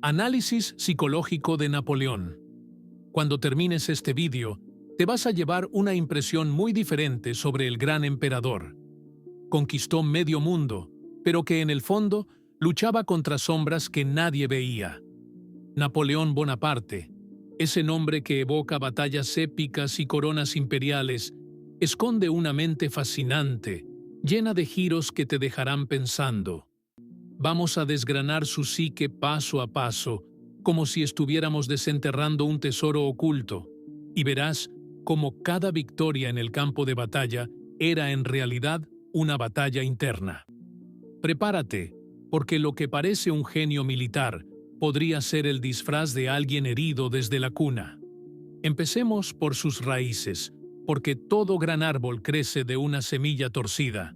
Análisis psicológico de Napoleón. Cuando termines este vídeo, te vas a llevar una impresión muy diferente sobre el gran emperador. Conquistó medio mundo, pero que en el fondo luchaba contra sombras que nadie veía. Napoleón Bonaparte, ese nombre que evoca batallas épicas y coronas imperiales, esconde una mente fascinante, llena de giros que te dejarán pensando. Vamos a desgranar su psique paso a paso, como si estuviéramos desenterrando un tesoro oculto, y verás cómo cada victoria en el campo de batalla era en realidad una batalla interna. Prepárate, porque lo que parece un genio militar podría ser el disfraz de alguien herido desde la cuna. Empecemos por sus raíces, porque todo gran árbol crece de una semilla torcida.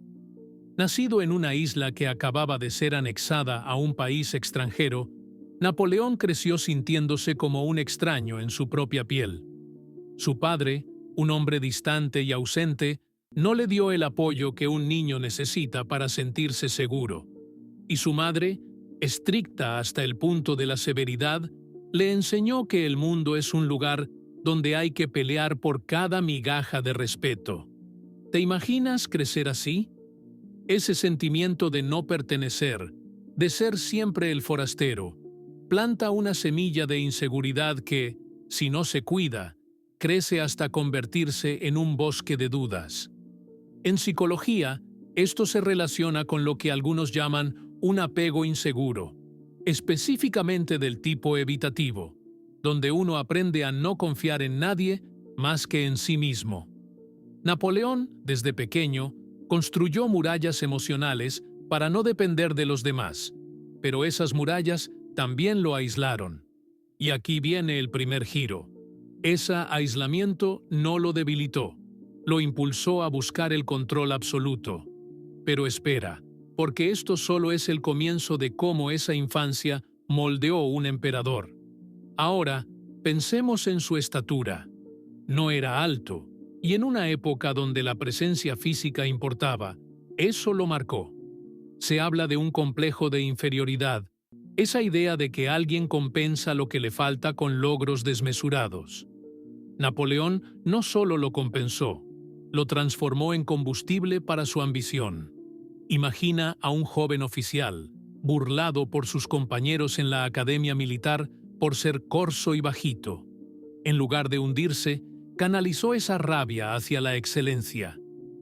Nacido en una isla que acababa de ser anexada a un país extranjero, Napoleón creció sintiéndose como un extraño en su propia piel. Su padre, un hombre distante y ausente, no le dio el apoyo que un niño necesita para sentirse seguro. Y su madre, estricta hasta el punto de la severidad, le enseñó que el mundo es un lugar donde hay que pelear por cada migaja de respeto. ¿Te imaginas crecer así? Ese sentimiento de no pertenecer, de ser siempre el forastero, planta una semilla de inseguridad que, si no se cuida, crece hasta convertirse en un bosque de dudas. En psicología, esto se relaciona con lo que algunos llaman un apego inseguro, específicamente del tipo evitativo, donde uno aprende a no confiar en nadie más que en sí mismo. Napoleón, desde pequeño, construyó murallas emocionales para no depender de los demás, pero esas murallas también lo aislaron. Y aquí viene el primer giro. Ese aislamiento no lo debilitó, lo impulsó a buscar el control absoluto. Pero espera, porque esto solo es el comienzo de cómo esa infancia moldeó un emperador. Ahora, pensemos en su estatura. No era alto, y en una época donde la presencia física importaba, eso lo marcó. Se habla de un complejo de inferioridad, esa idea de que alguien compensa lo que le falta con logros desmesurados. Napoleón no solo lo compensó, lo transformó en combustible para su ambición. Imagina a un joven oficial, burlado por sus compañeros en la academia militar por ser corso y bajito. En lugar de hundirse, canalizó esa rabia hacia la excelencia.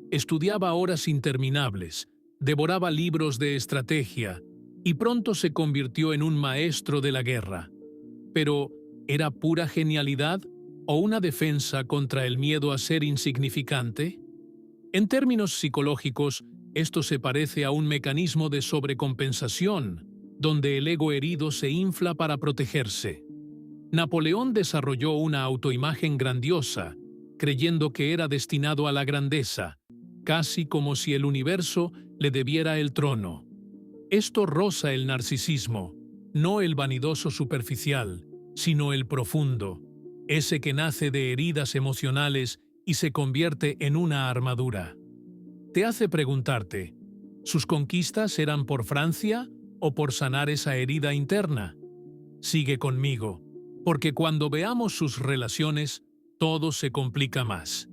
Estudiaba horas interminables, devoraba libros de estrategia y pronto se convirtió en un maestro de la guerra. Pero, ¿era pura genialidad o una defensa contra el miedo a ser insignificante? En términos psicológicos, esto se parece a un mecanismo de sobrecompensación, donde el ego herido se infla para protegerse. Napoleón desarrolló una autoimagen grandiosa, creyendo que era destinado a la grandeza, casi como si el universo le debiera el trono. Esto roza el narcisismo, no el vanidoso superficial, sino el profundo, ese que nace de heridas emocionales y se convierte en una armadura. Te hace preguntarte, ¿sus conquistas eran por Francia o por sanar esa herida interna? Sigue conmigo, porque cuando veamos sus relaciones, todo se complica más.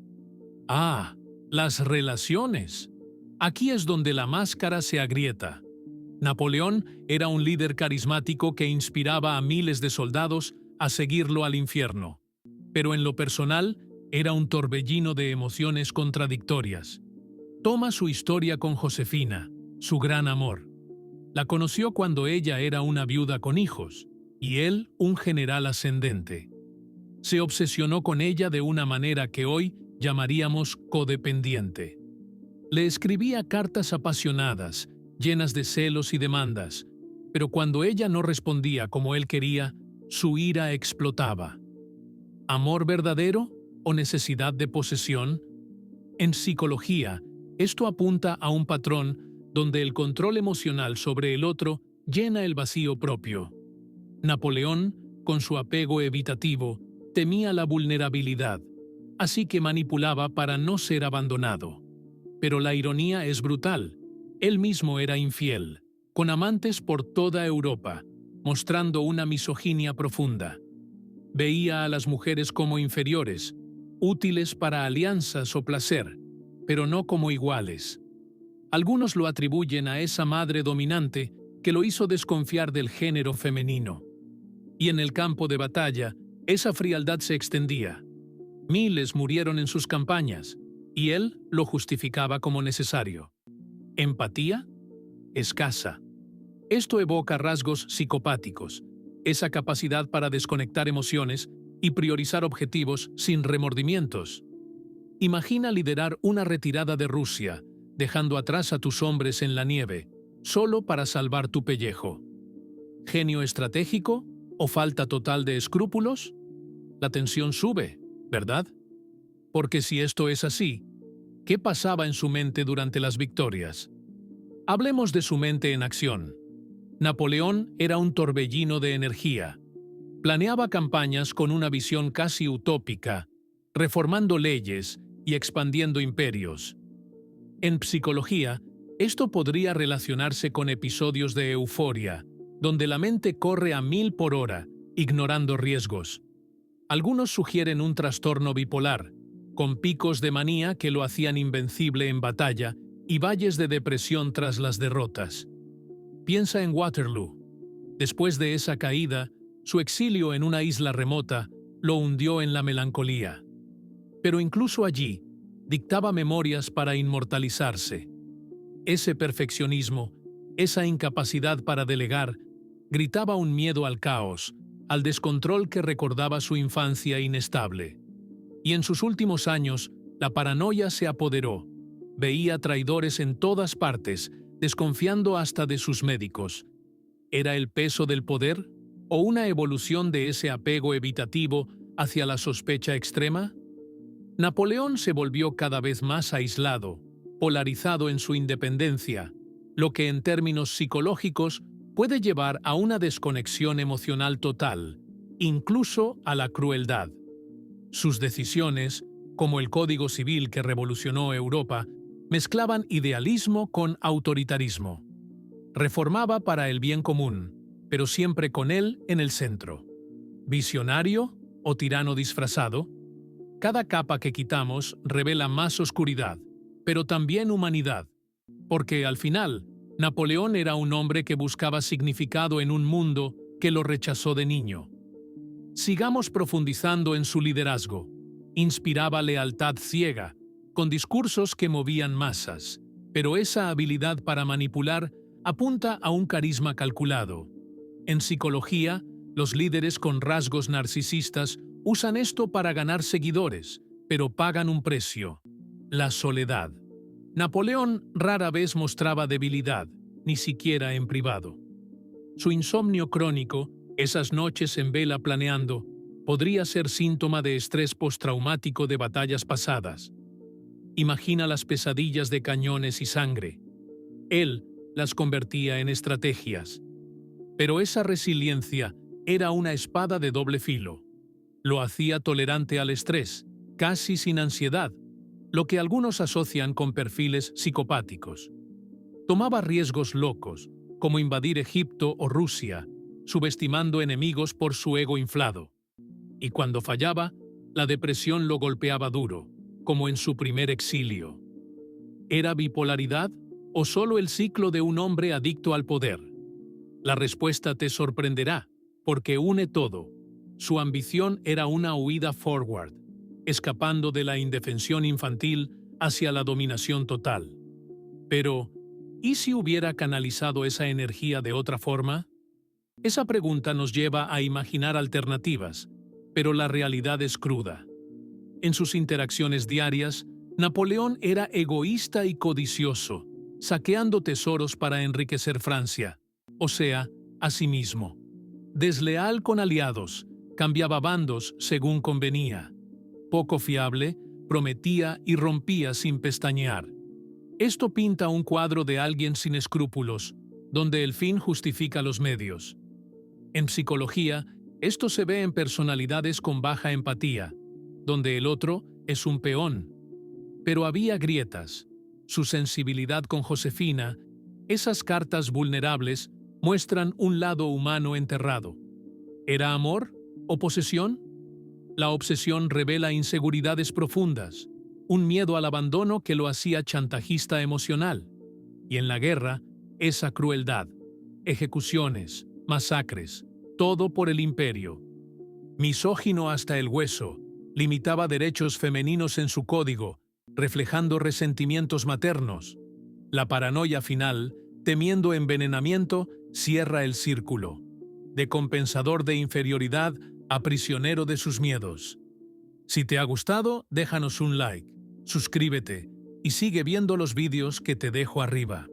Ah, las relaciones. Aquí es donde la máscara se agrieta. Napoleón era un líder carismático que inspiraba a miles de soldados a seguirlo al infierno. Pero en lo personal, era un torbellino de emociones contradictorias. Toma su historia con Josefina, su gran amor. La conoció cuando ella era una viuda con hijos, y él un general ascendente. Se obsesionó con ella de una manera que hoy llamaríamos codependiente. Le escribía cartas apasionadas, llenas de celos y demandas, pero cuando ella no respondía como él quería, su ira explotaba. ¿Amor verdadero o necesidad de posesión? En psicología, esto apunta a un patrón donde el control emocional sobre el otro llena el vacío propio. Napoleón, con su apego evitativo, temía la vulnerabilidad, así que manipulaba para no ser abandonado. Pero la ironía es brutal. Él mismo era infiel, con amantes por toda Europa, mostrando una misoginia profunda. Veía a las mujeres como inferiores, útiles para alianzas o placer, pero no como iguales. Algunos lo atribuyen a esa madre dominante que lo hizo desconfiar del género femenino. Y en el campo de batalla, esa frialdad se extendía. Miles murieron en sus campañas, y él lo justificaba como necesario. ¿Empatía? Escasa. Esto evoca rasgos psicopáticos, esa capacidad para desconectar emociones y priorizar objetivos sin remordimientos. Imagina liderar una retirada de Rusia, dejando atrás a tus hombres en la nieve, solo para salvar tu pellejo. ¿Genio estratégico o falta total de escrúpulos? La tensión sube, ¿verdad? Porque si esto es así, ¿qué pasaba en su mente durante las victorias? Hablemos de su mente en acción. Napoleón era un torbellino de energía. Planeaba campañas con una visión casi utópica, reformando leyes y expandiendo imperios. En psicología, esto podría relacionarse con episodios de euforia, donde la mente corre a 1000 por hora, ignorando riesgos. Algunos sugieren un trastorno bipolar, con picos de manía que lo hacían invencible en batalla y valles de depresión tras las derrotas. Piensa en Waterloo. Después de esa caída, su exilio en una isla remota lo hundió en la melancolía. Pero incluso allí, dictaba memorias para inmortalizarse. Ese perfeccionismo, esa incapacidad para delegar, gritaba un miedo al caos, al descontrol que recordaba su infancia inestable. Y en sus últimos años, la paranoia se apoderó. Veía traidores en todas partes, desconfiando hasta de sus médicos. ¿Era el peso del poder o una evolución de ese apego evitativo hacia la sospecha extrema? Napoleón se volvió cada vez más aislado, polarizado en su independencia, lo que en términos psicológicos puede llevar a una desconexión emocional total, incluso a la crueldad. Sus decisiones, como el Código Civil que revolucionó Europa, mezclaban idealismo con autoritarismo. Reformaba para el bien común, pero siempre con él en el centro. ¿Visionario o tirano disfrazado? Cada capa que quitamos revela más oscuridad, pero también humanidad, porque al final, Napoleón era un hombre que buscaba significado en un mundo que lo rechazó de niño. Sigamos profundizando en su liderazgo. Inspiraba lealtad ciega, con discursos que movían masas, pero esa habilidad para manipular apunta a un carisma calculado. En psicología, los líderes con rasgos narcisistas usan esto para ganar seguidores, pero pagan un precio: la soledad. Napoleón rara vez mostraba debilidad, ni siquiera en privado. Su insomnio crónico, esas noches en vela planeando, podría ser síntoma de estrés postraumático de batallas pasadas. Imagina las pesadillas de cañones y sangre. Él las convertía en estrategias. Pero esa resiliencia era una espada de doble filo. Lo hacía tolerante al estrés, casi sin ansiedad, lo que algunos asocian con perfiles psicopáticos. Tomaba riesgos locos, como invadir Egipto o Rusia, subestimando enemigos por su ego inflado. Y cuando fallaba, la depresión lo golpeaba duro, como en su primer exilio. ¿Era bipolaridad o solo el ciclo de un hombre adicto al poder? La respuesta te sorprenderá, porque une todo. Su ambición era una huida forward, escapando de la indefensión infantil hacia la dominación total. Pero, ¿y si hubiera canalizado esa energía de otra forma? Esa pregunta nos lleva a imaginar alternativas, pero la realidad es cruda. En sus interacciones diarias, Napoleón era egoísta y codicioso, saqueando tesoros para enriquecer Francia, o sea, a sí mismo. Desleal con aliados, cambiaba bandos según convenía. Poco fiable, prometía y rompía sin pestañear. Esto pinta un cuadro de alguien sin escrúpulos, donde el fin justifica los medios. En psicología, esto se ve en personalidades con baja empatía, donde el otro es un peón. Pero había grietas. Su sensibilidad con Josefina, esas cartas vulnerables, muestran un lado humano enterrado. ¿Era amor o posesión? La obsesión revela inseguridades profundas, un miedo al abandono que lo hacía chantajista emocional. Y en la guerra, esa crueldad, ejecuciones, masacres, todo por el imperio. Misógino hasta el hueso, limitaba derechos femeninos en su código, reflejando resentimientos maternos. La paranoia final, temiendo envenenamiento, cierra el círculo. De compensador de inferioridad a prisionero de sus miedos. Si te ha gustado, déjanos un like, suscríbete y sigue viendo los vídeos que te dejo arriba.